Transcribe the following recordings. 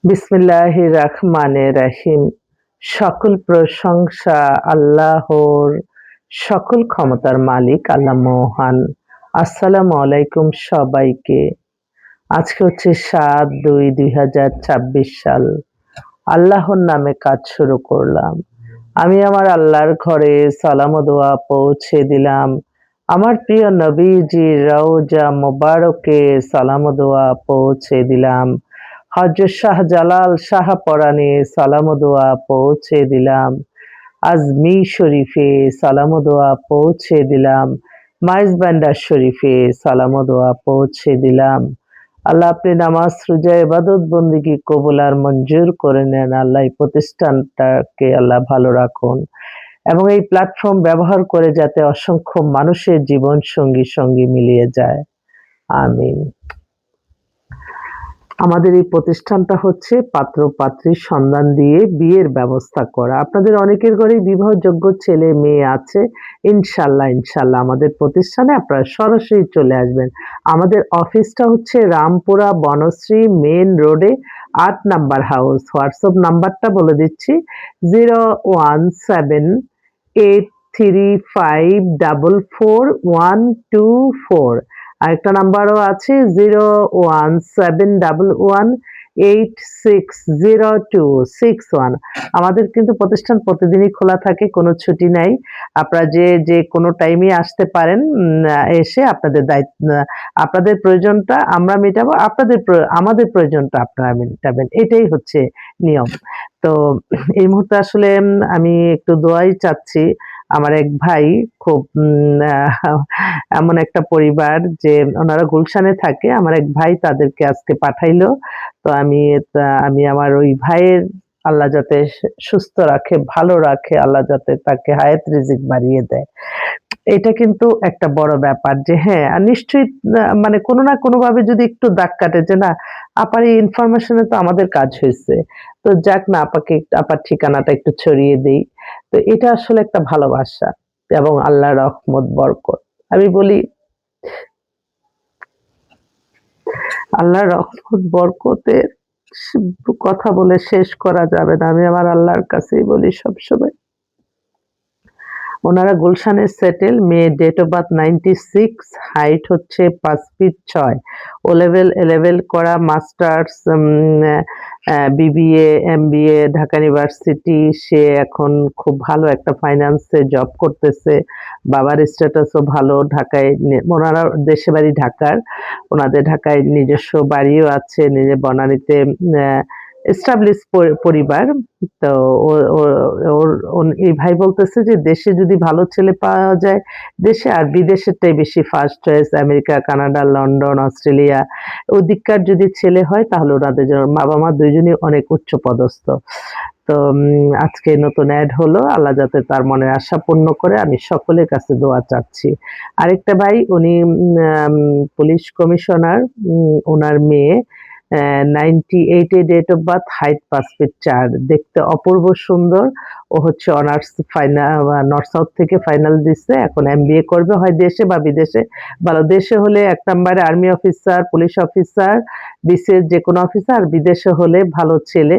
বিসমিল্লাহির রহমানির রহিম। সকল প্রশংসা আল্লাহর, সকল ক্ষমতার মালিক আল্লাহ মহান। আসসালামু আলাইকুম সবাইকে। আজকে হচ্ছে ৭/২/২০২৬ সাল। আল্লাহর নামে কাজ শুরু করলাম। আমি আমার আল্লাহর ঘরে সালাম ও দোয়া পৌঁছে দিলাম। আমার প্রিয় নবীজির রওজা মোবারকে সালাম ও দোয়া পৌঁছে দিলাম। হযরত শাহজালাল শাহপরাণে সালাম ও দোয়া পৌঁছে দিলাম। আজমির শরীফে সালাম ও দোয়া পৌঁছে দিলাম। মাইজবান্ডার শরীফে সালাম ও দোয়া পৌঁছে দিলাম। আল্লাহ আপনি নামাজ রোজা ইবাদত বন্দেগী কবুল আর মঞ্জুর করে নেন। আল্লাহ এই প্রতিষ্ঠানটাকে আল্লাহ ভালো রাখুন এবং এই প্ল্যাটফর্ম ব্যবহার করে যাতে অসংখ্য মানুষের জীবন সঙ্গী মিলিয়ে যায়। আমিন। আমাদের এই প্রতিষ্ঠানটা হচ্ছে পাত্র-পাত্রীর সন্ধান দিয়ে বিয়ের ব্যবস্থা করা। আপনাদের অনেকের ঘরেই বিবাহযোগ্য ছেলে মেয়ে আছে। ইনশাআল্লাহ আমাদের প্রতিষ্ঠানে আপনারা সরাসরি চলে আসবেন। আমাদের অফিসটা হচ্ছে রামপুরা বনশ্রী মেইন রোডে ৮ নাম্বার হাউস। হোয়াটসঅ্যাপ নাম্বারটা বলে দিচ্ছি 01783544124। আরেকটা নাম্বারও আছে 01711860261। আমাদের কিন্তু প্রতিষ্ঠান প্রতিদিনই খোলা থাকে, কোনো ছুটি নাই। আপনারা যে কোনো টাইমে আসতে পারেন। এসে আপনাদের প্রয়োজনটা আমরা মেটাবো, আমাদের প্রয়োজনটা আপনারা মেটাবেন। এটাই হচ্ছে নিয়ম। তো এই মুহূর্তে আসলে আমি একটু দোয়াই চাচ্ছি। আমার এক ভাই খুব এমন একটা পরিবার যে ওনারা গুলশানে থাকে। আমার এক ভাই তাদেরকে আজকে পাঠাইলো। তো আমি আমার ওই ভাইয়ের আল্লাহ যাতে সুস্থ রাখে, ভালো রাখে, আল্লাহ যাতে তাকে হায়াত রিজিক বাড়িয়ে দেয়। এটা কিন্তু একটা বড় ব্যাপার যে হ্যাঁ, নিশ্চয়ই মানে কোনো না কোনোভাবে যদি একটু দাগ কাটে যে না আপার এই ইনফরমেশন এ তো আমাদের কাজ হইছে। তো যাক না আপার ঠিকানাটা একটু ছড়িয়ে দেই। তো এটা আসলে একটা ভালোবাসা এবং আল্লাহর রহমত বরকত। আমি বলি আল্লাহর রহমত বরকতের কথা বলে শেষ করা যাবে না। আমি আমার আল্লাহর কাছেই বলি সবসময়। ওনারা গুলশানে সেটেল, মেয়ের ডেট অফ বার্থ 96, হাইট হচ্ছে 5 feet 6, O level, A level করা, masters, BBA, MBA Dhaka university. সে এখন খুব ভালো একটা ফাইন্যান্সে জব করতেছে। বাবার স্ট্যাটাসও ভালো। ঢাকায় ওনারা দেশে বাড়ি ঢাকার। ওনাদের ঢাকায় নিজস্ব বাড়িও আছে, নিজের বনানীতে এস্টাবলিশ পরিবার। তো এই ভাই বলতেছে যে দেশে যদি ভালো ছেলে পাওয়া যায়, দেশে আর বিদেশেরটাই বেশি first choice. America, Canada, London, Australia ওদিককার যদি ছেলে হয় তাহলে ওনাদের জন্য বাবা-মা দুইজনই অনেক উচ্চপদস্থ। তো আজকে নতুন এড হলো। আল্লাহ যাতে তার মনের আশা পূর্ণ করে আমি সকলের কাছে দোয়া চাচ্ছি। আরেকটা ভাই উনি পুলিশ কমিশনার, ওনার মেয়ে 98 এ date of birth, height 5 feet 4, দেখতে অপূর্ব সুন্দর। ও হচ্ছে অনার্স নর্থ সাউথ থেকে ফাইনাল দিচ্ছে। এখন এমবিএ করবে হয় দেশে বা বিদেশে। ভালো দেশে হলে ১ নম্বরে army officer, police officer, BCS যেকোনো অফিসার, আর বিদেশে হলে ভালো ছেলে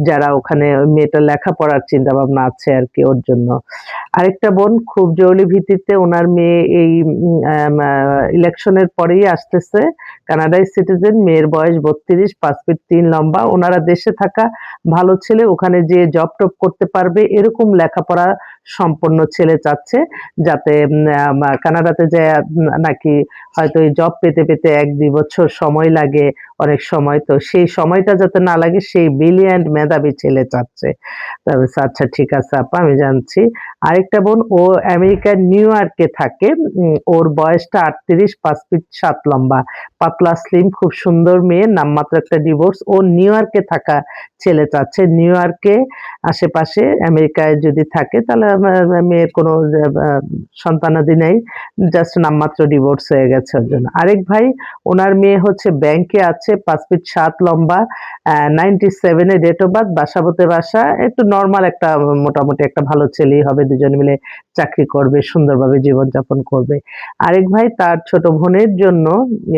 যারা ওখানে মেয়েটার লেখাপড়ার চিন্তাভাবনা আছে আরকি ওর জন্য। আরেকটা বোন খুব জরুরি ভিত্তিতে ওনার মেয়ে এই ইলেকশনের পরেই আসতেছে। কানাডায় সিটিজেন, মেয়ের বয়স ৩২, ৫ ফিট ৩ লম্বা। ওনারা দেশে থাকা ভালো ছেলে, ওখানে যেয়ে জব-টব করতে পারবে এরকম লেখাপড়া সম্পন্ন ছেলে চাচ্ছে, যাতে কানাডাতে যায়া নাকি হয়তো এই জব পেতে ১-২ বছর সময় লাগে অনেক সময়। তো সেই সময়টা যাতে না লাগে সেই ব্রিলিয়ান্ট মেধাবী ছেলে চাচ্ছে। তো আমি বলছি, আচ্ছা ঠিক আছে আপা, আমি জানছি। আরেকটা বোন ও আমেরিকার নিউ ইয়র্কে থাকে। ওর বয়সটা ৩৮, ৫ ফিট ৭ লম্বা, পাতলা স্লিম, খুব সুন্দর মেয়ে, নামমাত্র একটা ডিভোর্স। ও নিউ ইয়র্কে থাকা ছেলে চাচ্ছে। নিউ ইয়র্কে আশেপাশে আমেরিকায় যদি থাকে তাহলে মেয়ের কোনো সন্তানাদি নেই, জাস্ট নামমাত্র ডিভোর্স হয়ে গেছে ওর জন্য। আরেক ভাই ওনার মেয়ে হচ্ছে ব্যাংকে আছে, আছে, 5 ফিট 7 লম্বা, 97 এ ডেট অফ বার্থ, বাসাবোতে বাসা, একটু নরমাল একটা মোটামুটি একটা ভালো ছেলেই হবে, দুজনে মিলে চাকরি করবে, সুন্দরভাবে জীবনযাপন করবে। আরেক ভাই তার ছোট বোনের জন্য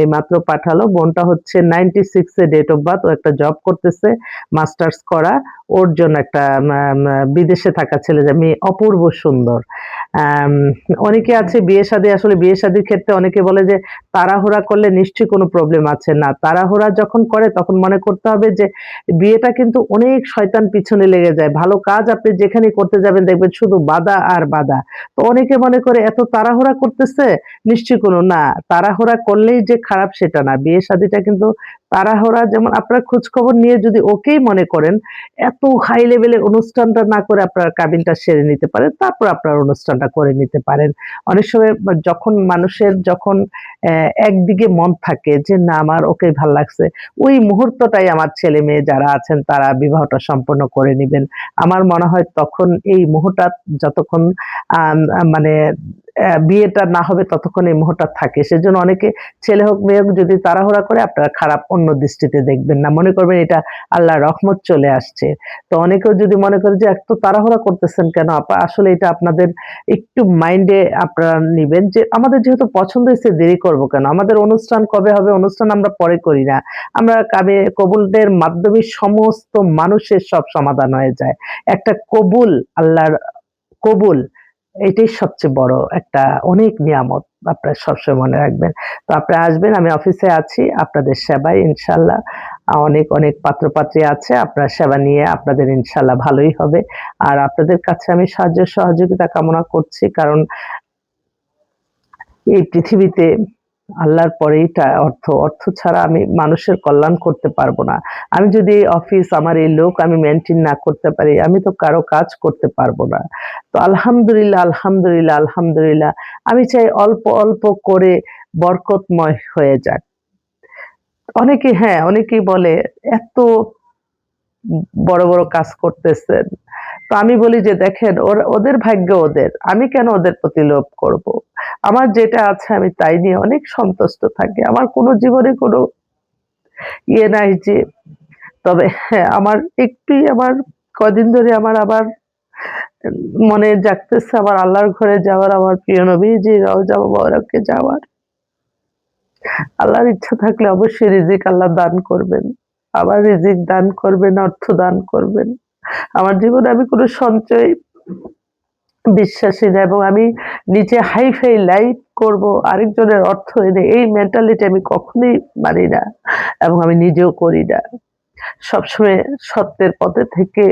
এইমাত্র পাঠালো, বোনটা হচ্ছে 96 এ ডেট অফ বার্থ, ও একটা জব করতেছে, মাস্টার্স করা, ওর জন্য একটা বিদেশে থাকা ছেলে, যে মেয়ে অপূর্ব সুন্দর। আম অনেকে আছে বিয়ে শাদী, আসলে বিয়ে শাদীর ক্ষেত্রে অনেকে বলে যে তাড়াহুড়া করলে নিশ্চয়ই কোনো প্রবলেম আছে। না, তাড়াহুড়া যখন করে তখন মনে করতে হবে যে বিয়েটা কিন্তু অনেক শয়তান পিছনে লেগে যায়। ভালো কাজ আপনি যেখানেই করতে যাবেন দেখবেন শুধু বাধা আর বাধা। তো অনেকে মনে করে এত তাড়াহুড়া করতেছে, নিশ্চয়ই কোনো না, তাড়াহুড়া করলেই যে খারাপ সেটা না। বিয়ে শাদীটা কিন্তু তাড়াহুড়া, যেমন আপনার খোঁজখবর নিয়ে যদি ওকেই মনে করেন, এত হাই লেভেলের অনুষ্ঠানটা না করে আপনার কাবিনটা সেরে নিতে পারেন, তারপর আপনার অনুষ্ঠানটা করে নিতে পারেন। অনেক সময় যখন মানুষের যখন একদিকে মন থাকে যে না আমার ওকেই ভাল লাগছে, ওই মুহূর্তটাই আমার ছেলে-মেয়ে যারা আছেন তারা বিবাহটা সম্পন্ন করে নিবেন। আমার মনে হয় তখন এই মুহূর্তটা যতক্ষণ আম আ মানে বিয়েটা না হবে ততক্ষণ এই মোহটা থাকে। সেজন্য অনেকে ছেলে হোক মেয়ে হোক যদি তাড়াহুড়া করে আপনারা খারাপ অন্য দৃষ্টিতে দেখবেন না। মনে করবেন এটা আল্লাহর রহমত চলে আসছে। তো অনেকেও যদি মনে করে যে এত তাড়াহুড়া করতেছেন কেন আপা? আসলে এটা আপনাদের একটু মাইন্ডে আপনারা নিবেন যে আমাদের যেহেতু পছন্দ হইছে দেরি করব কেন? আমাদের অনুষ্ঠান কবে হবে? অনুষ্ঠান আমরা পরে করি না। আমরা কবুলের মাধ্যমে সমস্ত মানুষের সব সমাধান হয়ে যায়। একটা কবুল, আল্লাহর কবুল, এটাই সবচেয়ে বড় একটা অনেক নিয়ামত। আপনারা সবসময় মনে রাখবেন। তো আপনারা আসবেন, আমি অফিসে আছি আপনাদের সেবায় ইনশাআল্লাহ। অনেক, অনেক পাত্র-পাত্রী আছে। আপনারা সেবা নিয়ে আপনাদের ইনশাআল্লাহ ভালোই হবে। আর আপনাদের কাছে আমি সাহায্য সহযোগিতা কামনা করছি। কারণ এই পৃথিবীতে আল্লাহর পরেই অর্থ। অর্থ ছাড়া আমি মানুষের কল্যাণ করতে পারব না। আমি যদি এই অফিস, আমার এই লোক আমি মেইনটেইন না করতে পারি, আমি তো কারো কাজ করতে পারব না। তো আলহামদুলিল্লাহ, আলহামদুলিল্লাহ, আলহামদুলিল্লাহ। আমি চাই অল্প, অল্প করে বরকতময় হয়ে যাক। অনেকেই বলে এত বড়, বড় কাজ করতেছেন। তো আমি বলি যে দেখেন ওদের ভাগ্য ওদের। আমি কেন ওদের প্রতি লোভ করব? আমার যেটা আছে আমি তাই নিয়ে অনেক সন্তুষ্ট থাকি। আমার কোনো জীবনে কোনো নাই যে, তবে হ্যাঁ, আমার কদিন ধরে আমার আবার মনে জাগতেছে আমার আল্লাহর ঘরে যাওয়ার, আমার প্রিয় নবীজি রওজা মোবারকে যাওয়ার। আল্লাহর ইচ্ছা থাকলে অবশ্যই রিজিক আল্লাহ দান করবেন। আবার রিজিক দান করবেন, অর্থ দান করবেন। আমার জীবনে আমি কোনো সঞ্চয় বিশ্বাসী না, এবং আমি নিজে হাই-ফাই লাইফ করব, আরেকজনের অর্থ এনে এই মেন্টালিটি আমি কখনোই মানি না, এবং আমি নিজেও করি না। সবসময় সত্যের পথে থেকে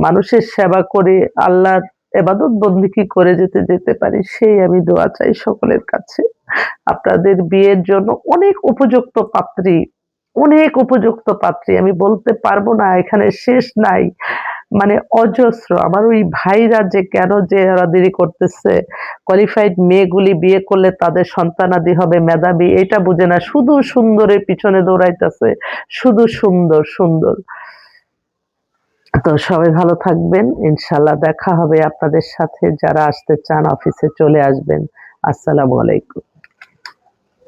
মানুষের সেবা করে আল্লাহর ইবাদত বন্দেগী করে যেতে পারি, সেই আমি দোয়া চাই সকলের কাছে। আপনাদের বিয়ের জন্য অনেক উপযুক্ত পাত্রী আমি বলতে পারবো না, এখানে শেষ নাই। মানে অজস্র। আমার ওই ভাইরা যে কেন যে ওরা দেরি করতেছে, কোয়ালিফাইড মেয়েগুলি বিয়ে করলে তাদের সন্তানাদি হবে মেধাবী, এটা বুঝে না। শুধু সুন্দরের পিছনে দৌড়াইতেছে। শুধু সুন্দর, সুন্দর। তো সবাই ভালো থাকবেন। ইনশাআল্লাহ দেখা হবে আপনাদের সাথে। যারা আসতে চান অফিসে চলে আসবেন। আসসালামু আলাইকুম।